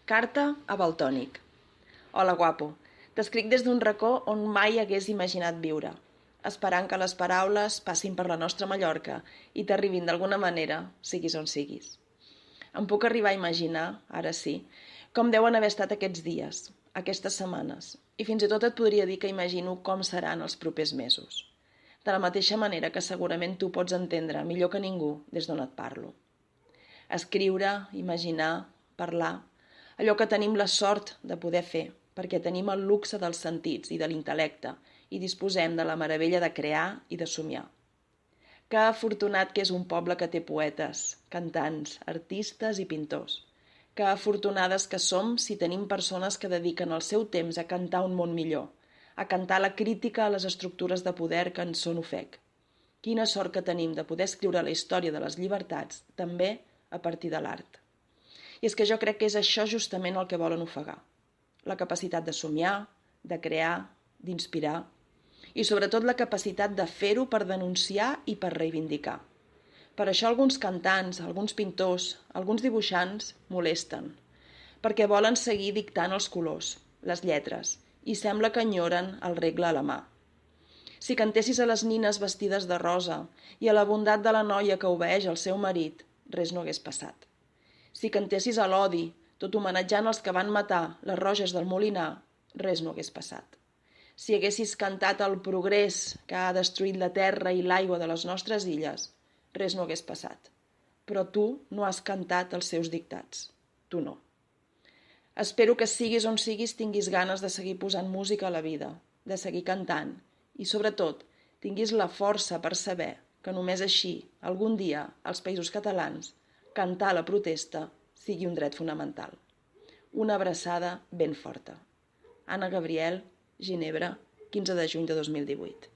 Carta a Valtònyc. Hola, guapo. T'escric des d'un racó on mai hagués imaginat viure, esperant que les paraules passin per la nostra Mallorca i t'arribin d'alguna manera, siguis on siguis. Em puc arribar a imaginar, ara sí, com deuen haver estat aquests dies, aquestes setmanes, i fins i tot et podria dir que imagino com seran els propers mesos. De la mateixa manera que segurament tu pots entendre millor que ningú des d'on et parlo. Escriure, imaginar, parlar, allò que tenim la sort de poder fer, perquè tenim el luxe dels sentits i de l'intel·lecte i disposem de la meravella de crear i de somiar. Que afortunat que és un poble que té poetes, cantants, artistes i pintors. Que afortunades que som si tenim persones que dediquen el seu temps a cantar un món millor, a cantar la crítica a les estructures de poder que ens són ofec. Quina sort que tenim de poder escriure la història de les llibertats, també a partir de l'art. I és que jo crec que és això justament el que volen ofegar. La capacitat de somiar, de crear, d'inspirar, i sobretot la capacitat de fer-ho per denunciar i per reivindicar. Per això alguns cantants, alguns pintors, alguns dibuixants molesten, perquè volen seguir dictant els colors, les lletres, i sembla que enyoren el regle a la mà. Si cantessis a les nines vestides de rosa i a la bondat de la noia que obeeix al seu marit, res no hagués passat. Si cantessis a l'odi, tot homenatjant els que van matar les roges del Molinar, res no hagués passat. Si haguessis cantat el progrés que ha destruït la terra i l'aigua de les nostres illes, res no hagués passat. Però tu no has cantat els seus dictats. Tu no. Espero que siguis on siguis tinguis ganes de seguir posant música a la vida, de seguir cantant i, sobretot, tinguis la força per saber que només així, algun dia, als Països Catalans, cantar la protesta sigui un dret fonamental. Una abraçada ben forta. Anna Gabriel, Ginebra, 15 de juny de 2018.